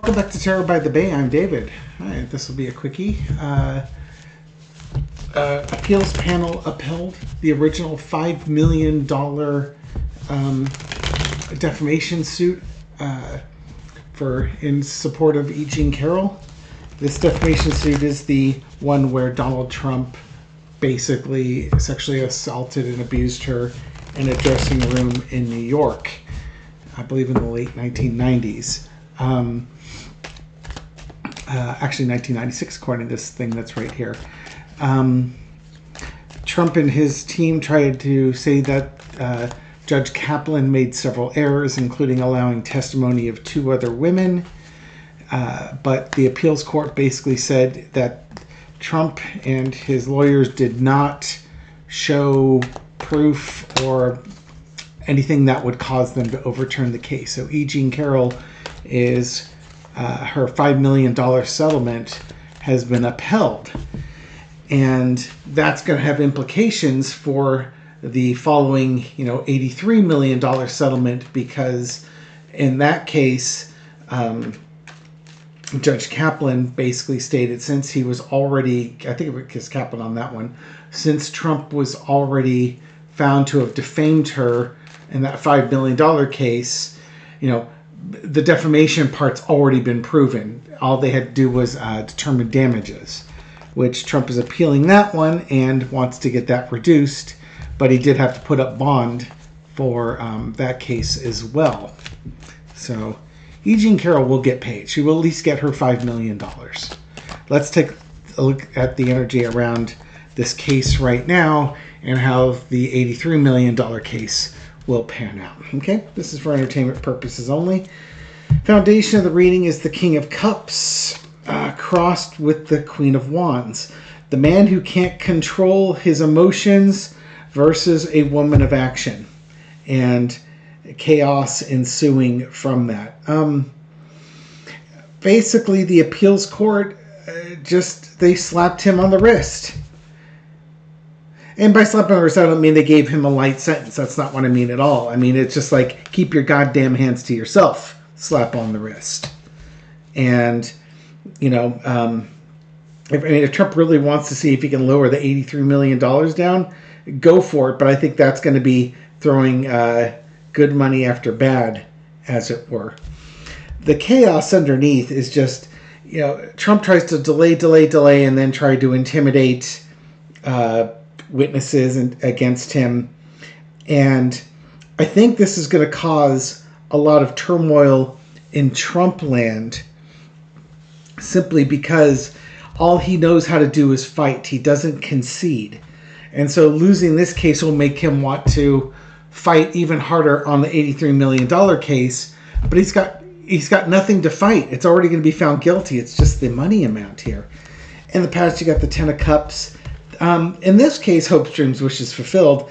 Welcome back to Terror by the Bay. I'm David. Hi, this will be a quickie. Appeals panel upheld the original $5 million defamation suit in support of E Jean Carroll. This defamation suit is the one where Donald Trump basically sexually assaulted and abused her in a dressing room in New York, I believe in the late 1990s. Actually 1996, according to this thing that's right here. Trump and his team tried to say that Judge Kaplan made several errors, including allowing testimony of two other women. But the appeals court basically said that Trump and his lawyers did not show proof or anything that would cause them to overturn the case. So E Jean Carroll is her $5 million settlement has been upheld. And that's going to have implications for the following, $83 million settlement, because in that case, Judge Kaplan basically stated, since he was already, I think it was Kaplan on that one, since Trump was already found to have defamed her in that $5 million case, the defamation part's already been proven. All they had to do was determine damages, which Trump is appealing that one and wants to get that reduced, but he did have to put up bond for that case as well. So E Jean Carroll will get paid. She will at least get her $5 million. Let's take a look at the energy around this case right now and how the $83 million case will pan out. Okay, this is for entertainment purposes only. Foundation of the reading is the King of Cups crossed with the Queen of Wands. The man who can't control his emotions versus a woman of action, and chaos ensuing from that. Basically, the appeals court they slapped him on the wrist. And by slapping on the wrist, I don't mean they gave him a light sentence. That's not what I mean at all. I mean, it's just like, keep your goddamn hands to yourself. Slap on the wrist. And, if Trump really wants to see if he can lower the $83 million down, go for it. But I think that's going to be throwing good money after bad, as it were. The chaos underneath is just, Trump tries to delay, and then try to intimidate witnesses against him. And I think this is going to cause a lot of turmoil in Trump land, simply because all he knows how to do is fight. He doesn't concede. And so losing this case will make him want to fight even harder on the $83 million case. But he's got nothing to fight. It's already going to be found guilty. It's just the money amount here. In the past, you got the Ten of Cups. In this case, hopes, dreams, wishes fulfilled.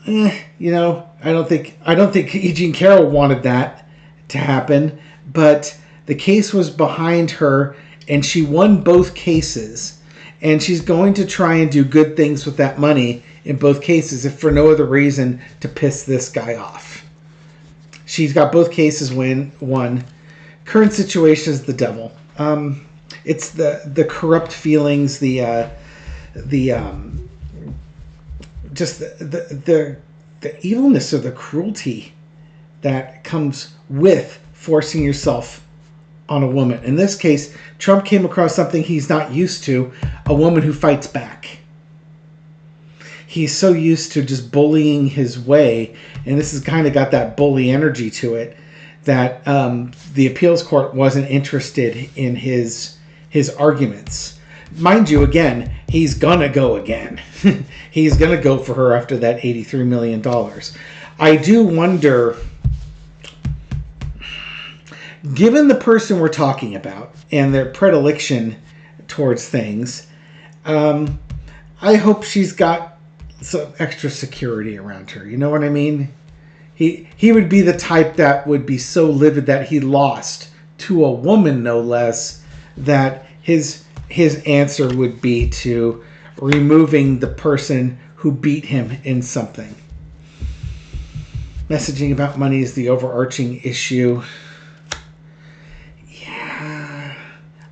I don't think E Jean Carroll wanted that to happen, but the case was behind her, and she won both cases, and she's going to try and do good things with that money in both cases, if for no other reason to piss this guy off. She's got both cases won. Current situation is the devil. It's the corrupt feelings, the evilness or the cruelty that comes with forcing yourself on a woman. In this case, Trump came across something he's not used to, a woman who fights back. He's so used to just bullying his way, and this has kind of got that bully energy to it, that the appeals court wasn't interested in his arguments. Mind you, again, he's gonna go again. He's gonna go for her after that $83 million. I do wonder, given the person we're talking about and their predilection towards things, I hope she's got some extra security around her. You know what I mean? He would be the type that would be so livid that he lost to a woman, no less, that his answer would be to removing the person who beat him in something. Messaging about money is the overarching issue. Yeah,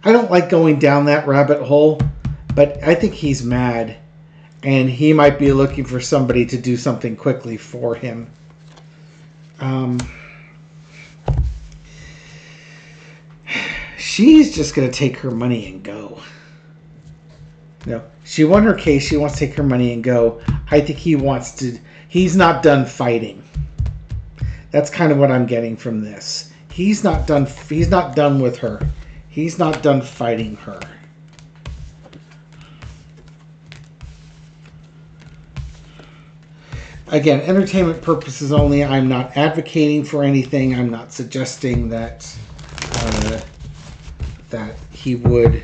I don't like going down that rabbit hole, but I think he's mad, and he might be looking for somebody to do something quickly for him. She's just going to take her money and go. No, she won her case. She wants to take her money and go. I think he wants to. He's not done fighting. That's kind of what I'm getting from this. He's not done. He's not done with her. He's not done fighting her. Again, entertainment purposes only. I'm not advocating for anything. I'm not suggesting that that he would,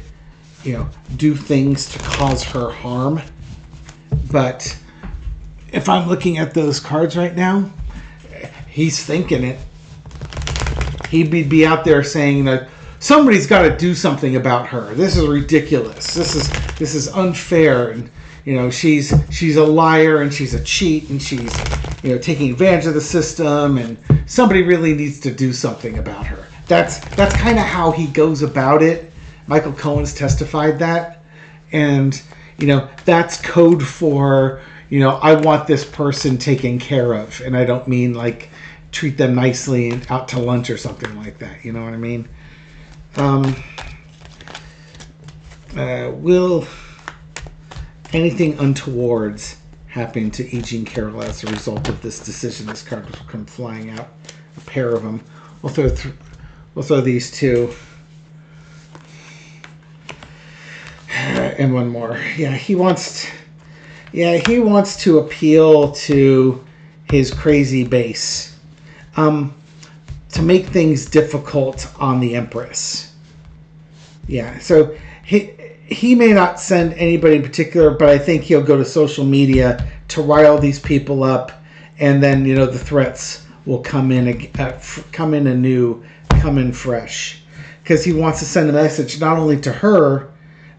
do things to cause her harm. But if I'm looking at those cards right now, he's thinking it. He'd be out there saying that somebody's got to do something about her. This is ridiculous. This is unfair, and she's a liar, and she's a cheat, and she's taking advantage of the system, and somebody really needs to do something about her. That's kind of how he goes about it. Michael Cohen's testified that, and that's code for I want this person taken care of, and I don't mean like treat them nicely and out to lunch or something like that. You know what I mean? Will anything untowards happen to E Jean Carroll as a result of this decision? This card will come flying out. A pair of them. We'll throw these two. And one more. He wants to appeal to his crazy base. To make things difficult on the Empress. So he may not send anybody in particular, but I think he'll go to social media to rile these people up, and then the threats will come in anew, come in fresh, because he wants to send a message not only to her,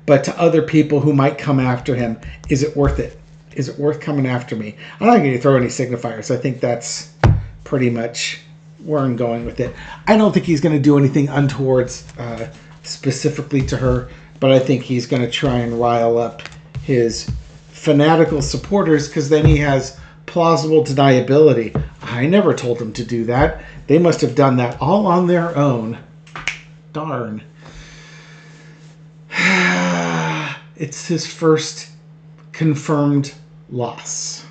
but to other people who might come after him. Is it worth it? Is it worth coming after me? I'm not going to throw any signifiers. I think that's pretty much where I'm going with it. I don't think he's going to do anything untowards specifically to her, but I think he's going to try and rile up his fanatical supporters, because then he has plausible deniability. I never told him to do that. They must have done that all on their own. Darn. It's his first confirmed loss.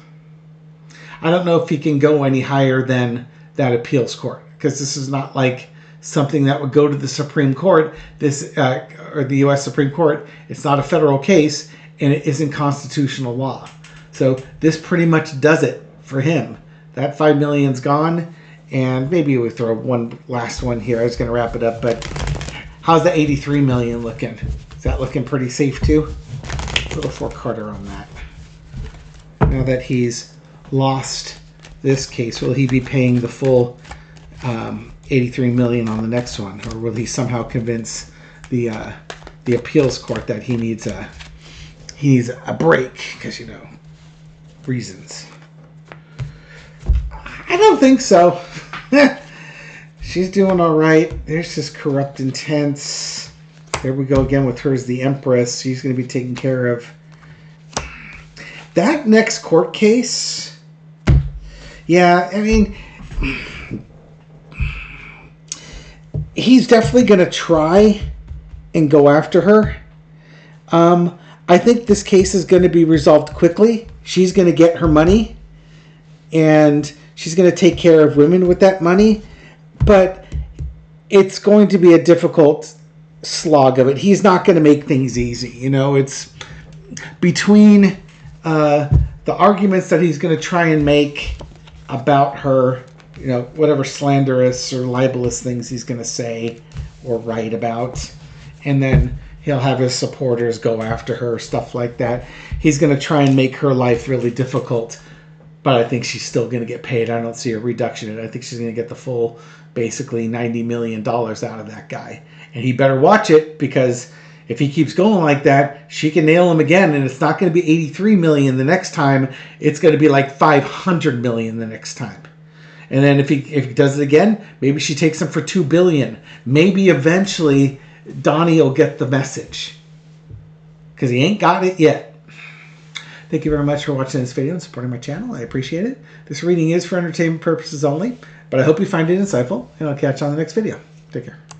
I don't know if he can go any higher than that appeals court, because this is not like something that would go to the Supreme Court, or the U.S. Supreme Court. It's not a federal case, and it isn't constitutional law. So this pretty much does it for him. That $5 million's gone, and maybe we throw one last one here. I was going to wrap it up, but how's the $83 million looking? Is that looking pretty safe too? A little four-quarter on that. Now that he's lost this case, will he be paying the full $83 million on the next one, or will he somehow convince the appeals court that he needs a break because reasons? I don't think so. She's doing all right. There's his corrupt intents. There we go again with her as the Empress. She's going to be taken care of. That next court case, he's definitely going to try and go after her. I think this case is going to be resolved quickly. She's going to get her money, and she's going to take care of women with that money. But it's going to be a difficult slog of it. He's not going to make things easy. It's between the arguments that he's going to try and make about her, whatever slanderous or libelous things he's going to say or write about, and then he'll have his supporters go after her, stuff like that. He's going to try and make her life really difficult, but I think she's still going to get paid. I don't see a reduction in it. I think she's going to get the full, basically $90 million out of that guy. And he better watch it, because if he keeps going like that, she can nail him again, and it's not going to be $83 million the next time. It's going to be like $500 million the next time. And then if he does it again, maybe she takes him for $2 billion. Maybe eventually Donnie will get the message. Because he ain't got it yet. Thank you very much for watching this video and supporting my channel. I appreciate it. This reading is for entertainment purposes only, but I hope you find it insightful, and I'll catch you on the next video. Take care.